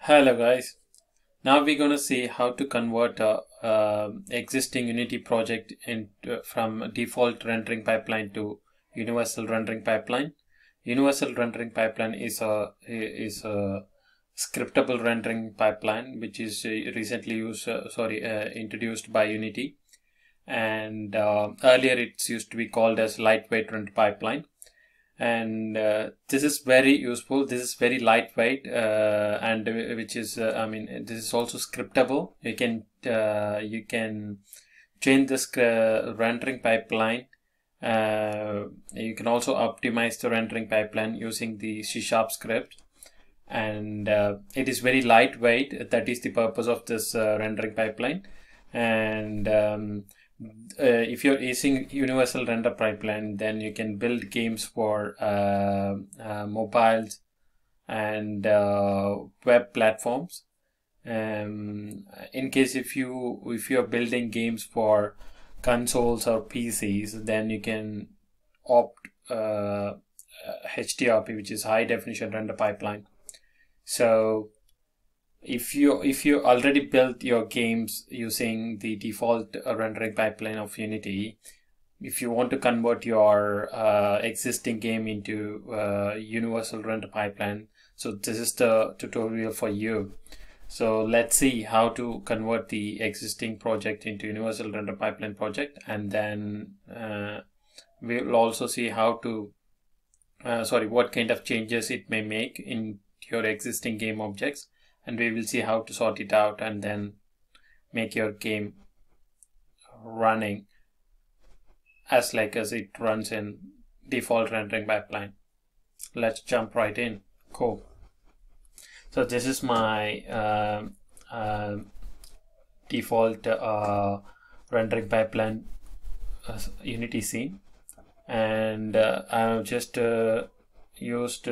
Hello guys. Now we're going to see how to convert a existing Unity project from default rendering pipeline to universal rendering pipeline. Universal rendering pipeline is a scriptable rendering pipeline which is recently introduced by Unity, and earlier it's used to be called as lightweight render pipeline. And this is very useful. This is very lightweight, and which is this is also scriptable. You can change the rendering pipeline. You can also optimize the rendering pipeline using the C# script, and it is very lightweight. That is the purpose of this rendering pipeline. And if you're using universal render pipeline, then you can build games for mobiles and web platforms. In case if you're building games for consoles or PCs, then you can opt HDRP, which is high definition render pipeline. So if you already built your games using the default rendering pipeline of Unity, if you want to convert your existing game into universal render pipeline, so this is the tutorial for you. So let's see how to convert the existing project into universal render pipeline project, and then we'll also see how to what kind of changes it may make in your existing game objects. And we will see how to sort it out and then make your game running as it runs in default rendering pipeline. Let's jump right in. Cool. So this is my default rendering pipeline Unity scene, and I've just used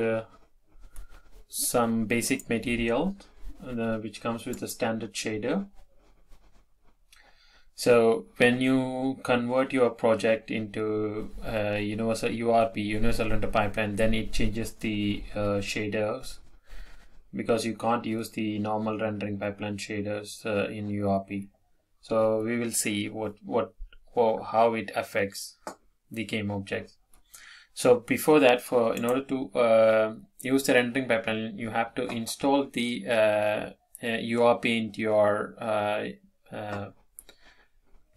some basic material which comes with a standard shader. So when you convert your project into universal URP, universal render pipeline, then it changes the shaders, because you can't use the normal rendering pipeline shaders in URP. So we will see how it affects the game objects. So before that, in order to use the rendering pipeline, you have to install the URP into your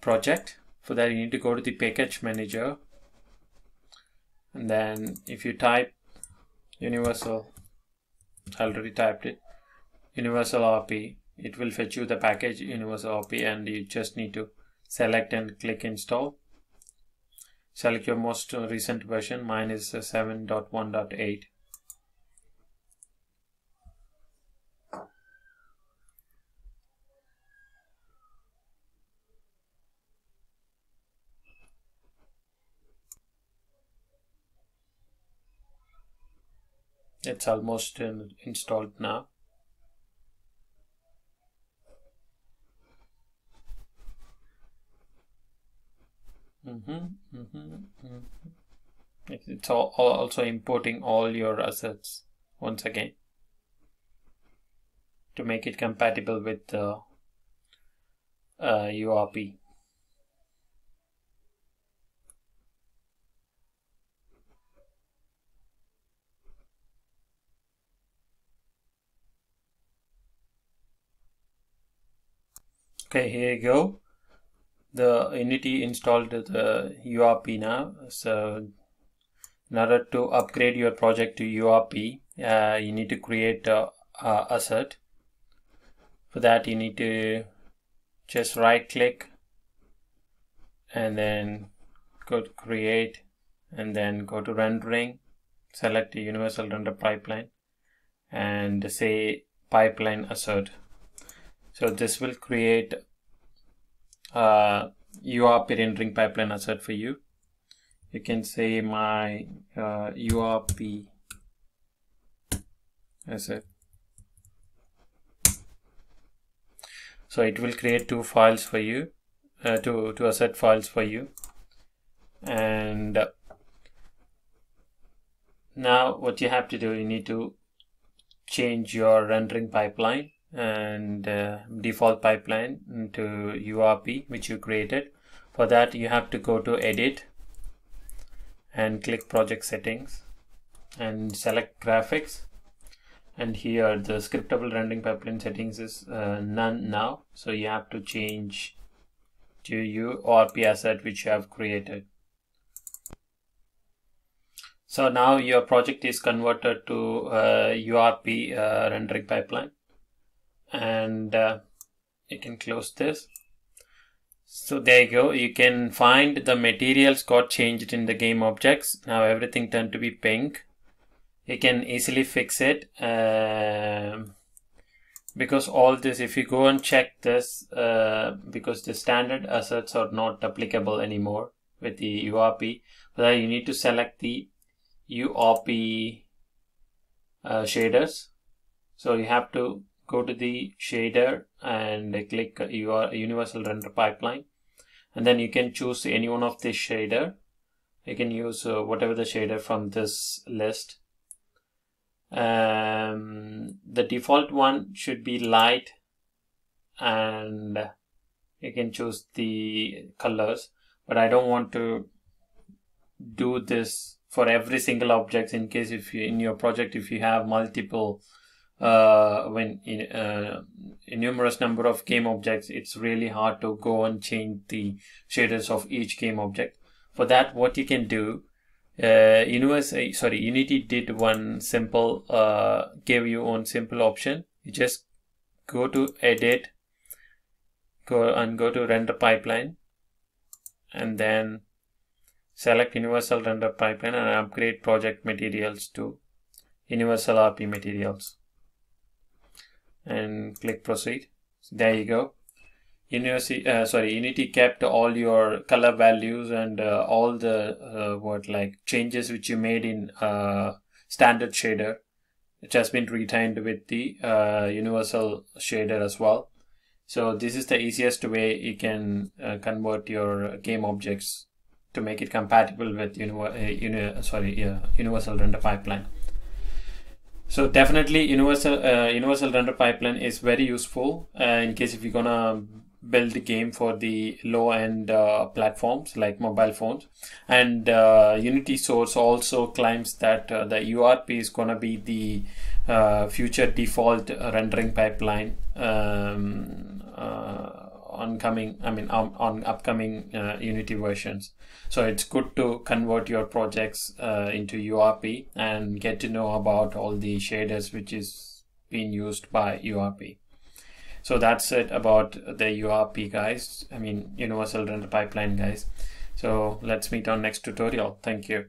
project. For that, you need to go to the package manager, and then if you type universal, I already typed it, universal RP, it will fetch you the package universal RP, and you just need to select and click install. Select your most recent version. Mine is 7.1.8. It's almost installed now. It's also importing all your assets once again to make it compatible with the URP. Okay, here you go. The Unity installed the URP now. So in order to upgrade your project to URP, you need to create a asset. For that, you need to just right click and then go to create, and then go to rendering, select the universal render pipeline, and say pipeline asset. So this will create URP rendering pipeline asset for you. You can say my URP asset. So it will create two files for you, two asset files for you. And now what you have to do, you need to change your rendering pipeline and default pipeline into URP which you created. For that, you have to go to Edit and click Project Settings and select Graphics. And here the scriptable rendering pipeline settings is none now, so you have to change to URP asset which you have created. So now your project is converted to URP rendering pipeline, and you can close this. So there you go. You can find the materials got changed in the game objects. Now everything turned to be pink. You can easily fix it because all this, if you go and check this, because the standard assets are not applicable anymore with the URP, but you need to select the URP shaders. So you have to go to the shader and click your universal render pipeline, and then you can choose any one of this shader. You can use whatever the shader from this list. The default one should be light, and you can choose the colors, but I don't want to do this for every single object, in case if you in your project, if you have multiple numerous number of game objects, it's really hard to go and change the shaders of each game object. For that, what you can do, Unity did one simple, gave you one simple option. You just go to Edit, go to Render Pipeline, and then select Universal Render Pipeline and upgrade project materials to Universal RP materials, and click Proceed. So there you go. Unity kept all your color values and all the changes which you made in standard shader, which has been retained with the universal shader as well. So this is the easiest way you can convert your game objects to make it compatible with universal render pipeline. So definitely universal render pipeline is very useful in case if you're gonna build the game for the low-end platforms like mobile phones. And Unity source also claims that the URP is gonna be the future default rendering pipeline on upcoming Unity versions. So it's good to convert your projects into URP and get to know about all the shaders which is being used by URP. So that's it about the URP, guys. Universal Render Pipeline, guys. So let's meet on next tutorial. Thank you.